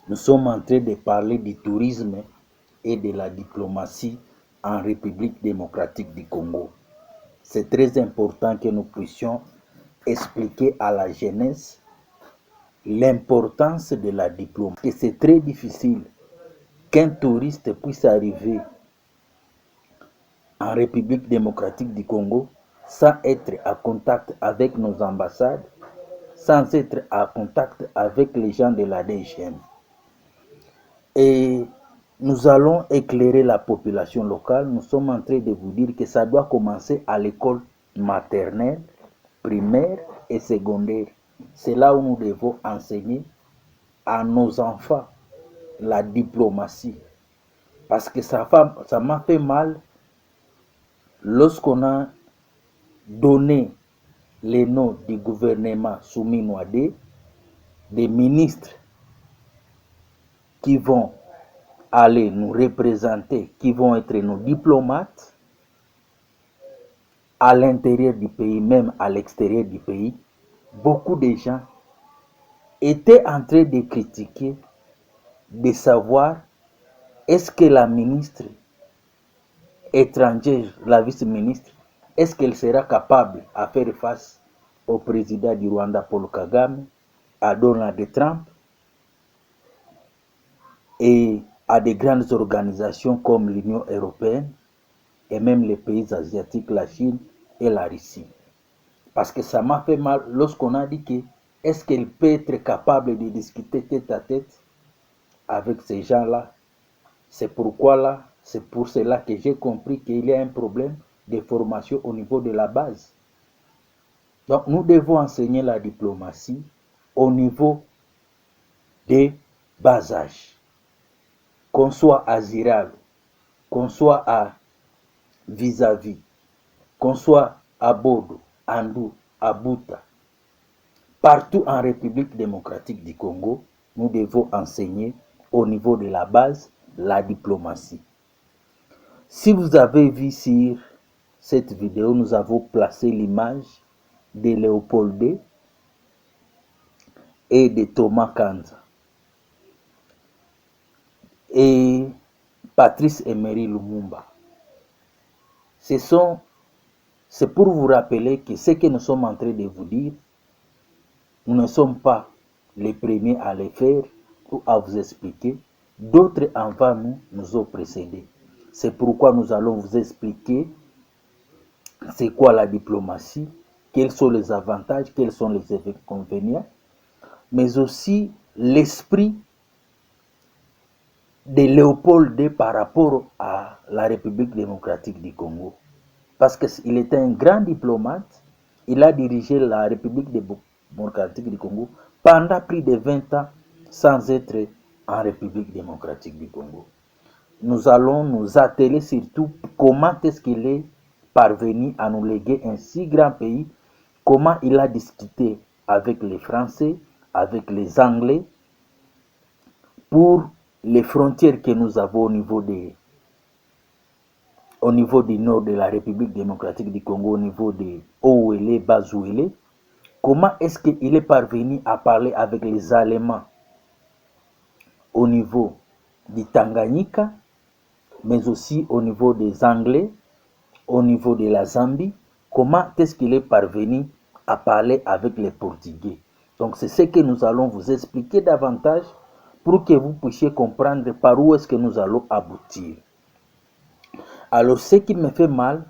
Nous sommes en train de parler du tourisme et de la diplomatie en République démocratique du Congo. C'est très important que nous puissions expliquer à la jeunesse l'importance de la diplomatie. C'est très difficile qu'un touriste puisse arriver en République démocratique du Congo sans être en contact avec nos ambassades, sans être en contact avec les gens de la DGM. Et nous allons éclairer la population locale. Nous sommes en train de vous dire que ça doit commencer à l'école maternelle, primaire et secondaire. C'est là où nous devons enseigner à nos enfants la diplomatie. Parce que ça m'a fait mal lorsqu'on a donné les noms du gouvernement Soumi Noadé, des ministres qui vont aller nous représenter, qui vont être nos diplomates à l'intérieur du pays, même à l'extérieur du pays. Beaucoup de gens étaient en train de critiquer, de savoir est-ce que la ministre étrangère, la vice-ministre, est-ce qu'elle sera capable à faire face au président du Rwanda, Paul Kagame, à Donald Trump et à des grandes organisations comme l'Union européenne et même les pays asiatiques, la Chine et la Russie. Parce que ça m'a fait mal lorsqu'on a dit que est-ce qu'elle peut être capable de discuter tête à tête avec ces gens-là. C'est pour cela que j'ai compris qu'il y a un problème de formation au niveau de la base. Donc nous devons enseigner la diplomatie au niveau des bas âges. Qu'on soit à Ziral, qu'on soit à vis-à-vis, qu'on soit à Bodo, à Ndou, à Bouta, partout en République démocratique du Congo, nous devons enseigner au niveau de la base la diplomatie. Si vous avez vu sur cette vidéo, nous avons placé l'image de Léopold II et de Thomas Kanza et Patrice Emery Lumumba. C'est pour vous rappeler que ce que nous sommes en train de vous dire, nous ne sommes pas les premiers à le faire ou à vous expliquer. D'autres avant nous ont précédés. C'est pourquoi nous allons vous expliquer c'est quoi la diplomatie, quels sont les avantages, quels sont les inconvénients, mais aussi l'esprit de Léopold II par rapport à la République démocratique du Congo. Parce qu'il était un grand diplomate, il a dirigé la République démocratique du Congo pendant plus de 20 ans sans être en République démocratique du Congo. Nous allons nous atteler surtout comment est-ce qu'il est parvenu à nous léguer un si grand pays, comment il a discuté avec les Français, avec les Anglais, pour les frontières que nous avons au niveau du nord de la République démocratique du Congo, au niveau de Ouélé, Bazouélé. Comment est-ce qu'il est parvenu à parler avec les Allemands au niveau du Tanganyika, mais aussi au niveau des Anglais, au niveau de la Zambie. Comment est-ce qu'il est parvenu à parler avec les Portugais? Donc c'est ce que nous allons vous expliquer davantage pour que vous puissiez comprendre par où est-ce que nous allons aboutir. Alors ce qui me fait mal,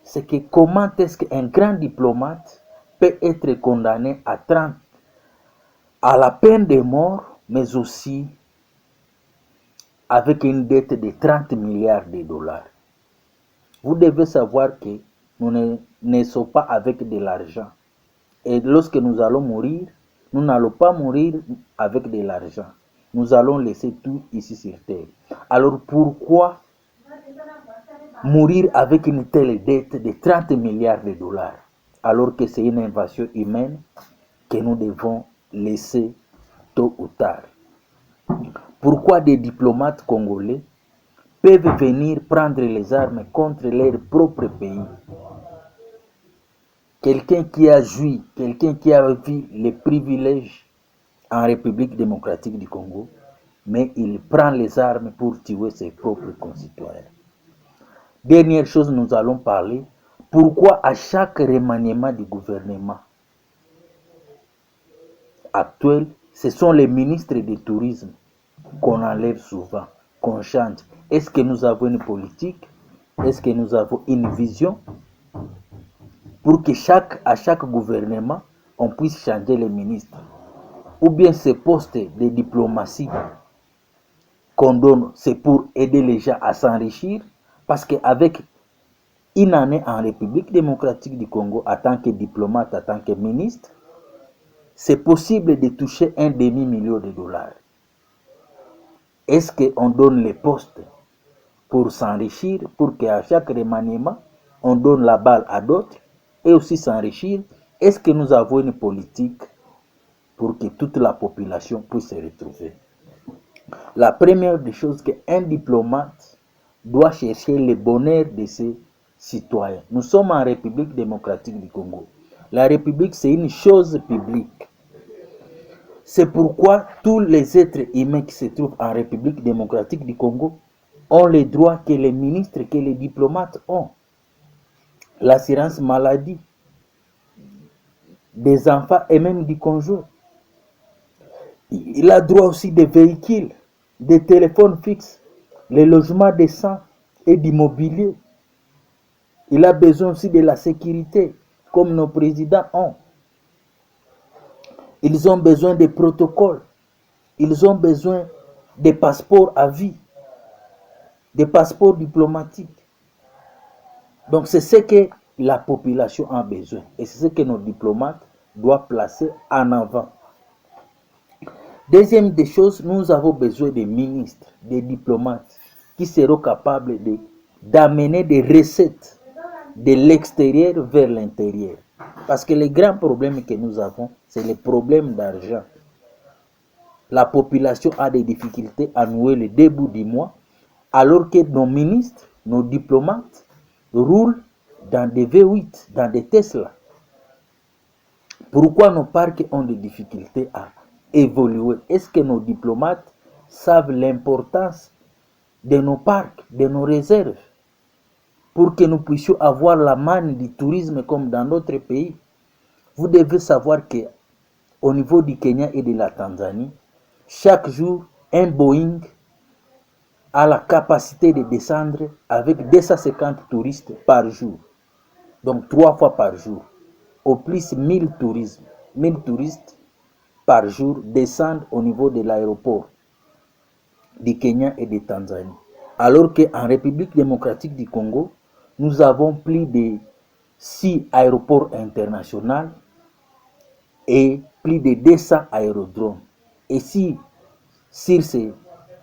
c'est que comment est-ce qu'un grand diplomate peut être condamné à la peine de mort, mais aussi avec une dette de 30 milliards de dollars. Vous devez savoir que nous ne sommes pas avec de l'argent. Et lorsque nous allons mourir, nous n'allons pas mourir avec de l'argent. Nous allons laisser tout ici sur terre. Alors pourquoi mourir avec une telle dette de 30 milliards de dollars alors que c'est une invasion humaine que nous devons laisser tôt ou tard? Pourquoi des diplomates congolais peuvent venir prendre les armes contre leur propre pays? Quelqu'un qui a joui, quelqu'un qui a vu les privilèges en République démocratique du Congo, mais il prend les armes pour tuer ses propres concitoyens. Dernière chose, nous allons parler, pourquoi à chaque remaniement du gouvernement actuel, ce sont les ministres du tourisme qu'on enlève souvent, qu'on change. Est-ce que nous avons une politique? Est-ce que nous avons une vision pour que à chaque gouvernement, on puisse changer les ministres? Ou bien ce poste de diplomatie qu'on donne, c'est pour aider les gens à s'enrichir? Parce qu'avec une année en République démocratique du Congo, en tant que diplomate, en tant que ministre, c'est possible de toucher $1 demi-million. Est-ce qu'on donne les postes pour s'enrichir, pour qu'à chaque remaniement, on donne la balle à d'autres et aussi s'enrichir? Est-ce que nous avons une politique pour que toute la population puisse se retrouver? La première des choses, qu'un diplomate doit chercher le bonheur de ses citoyens. Nous sommes en République démocratique du Congo. La République, c'est une chose publique. C'est pourquoi tous les êtres humains qui se trouvent en République démocratique du Congo ont les droits que les ministres, que les diplomates ont. L'assurance maladie des enfants et même du conjoint. Il a droit aussi des véhicules, des téléphones fixes, les logements décents et d'immobilier. Il a besoin aussi de la sécurité, comme nos présidents ont. Ils ont besoin des protocoles. Ils ont besoin des passeports à vie, des passeports diplomatiques. Donc c'est ce que la population a besoin. Et c'est ce que nos diplomates doivent placer en avant. Deuxième des choses, nous avons besoin des ministres, des diplomates qui seront capables d'amener des recettes de l'extérieur vers l'intérieur. Parce que les grands problèmes que nous avons, c'est les problèmes d'argent. La population a des difficultés à nouer le début du mois, alors que nos ministres, nos diplomates roulent dans des V8, dans des Tesla. Pourquoi nos parcs ont des difficultés à évoluer? Est-ce que nos diplomates savent l'importance de nos parcs, de nos réserves, pour que nous puissions avoir la manne du tourisme comme dans d'autres pays? Vous devez savoir qu'au niveau du Kenya et de la Tanzanie, chaque jour, un Boeing a la capacité de descendre avec 250 touristes par jour. Donc 3 fois par jour. Au plus 1000 touristes par jour descendent au niveau de l'aéroport du Kenya et de Tanzanie. Alors qu'en République démocratique du Congo, nous avons plus de 6 aéroports internationaux et plus de 200 aérodromes. Et si sur ces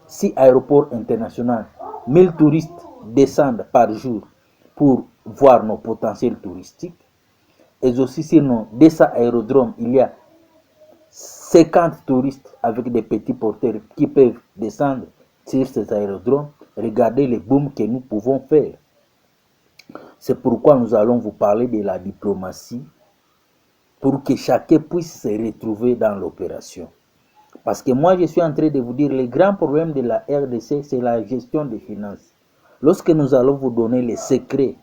6 aéroports internationaux, 1000 touristes descendent par jour pour voir nos potentiels touristiques, et aussi sur nos 200 aérodromes, il y a 50 touristes avec des petits porteurs qui peuvent descendre sur ces aérodromes, regardez le boom que nous pouvons faire. C'est pourquoi nous allons vous parler de la diplomatie pour que chacun puisse se retrouver dans l'opération. Parce que moi, je suis en train de vous dire, le grand problème de la RDC, c'est la gestion des finances. Lorsque nous allons vous donner les secrets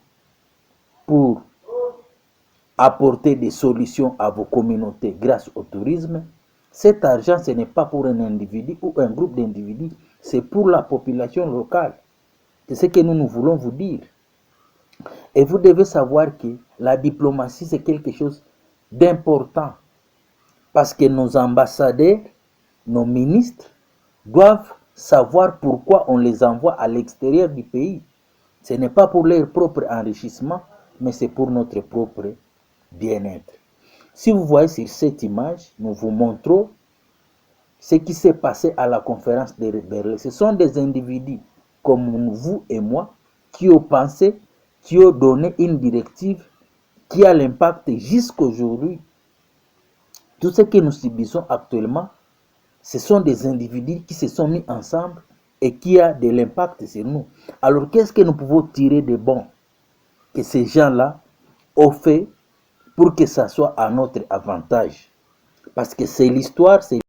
pour apporter des solutions à vos communautés grâce au tourisme, cet argent, ce n'est pas pour un individu ou un groupe d'individus, c'est pour la population locale. C'est ce que nous voulons vous dire. Et vous devez savoir que la diplomatie, c'est quelque chose d'important. Parce que nos ambassadeurs, nos ministres doivent savoir pourquoi on les envoie à l'extérieur du pays. Ce n'est pas pour leur propre enrichissement, mais c'est pour notre propre bien-être. Si vous voyez sur cette image, nous vous montrons ce qui s'est passé à la conférence de Berlin. Ce sont des individus comme vous et moi qui ont pensé, qui ont donné une directive qui a l'impact jusqu'aujourd'hui. Tout ce que nous subissons actuellement, ce sont des individus qui se sont mis ensemble et qui a de l'impact sur nous. Alors qu'est-ce que nous pouvons tirer de bon que ces gens-là ont fait pour que ça soit à notre avantage? Parce que c'est l'histoire, c'est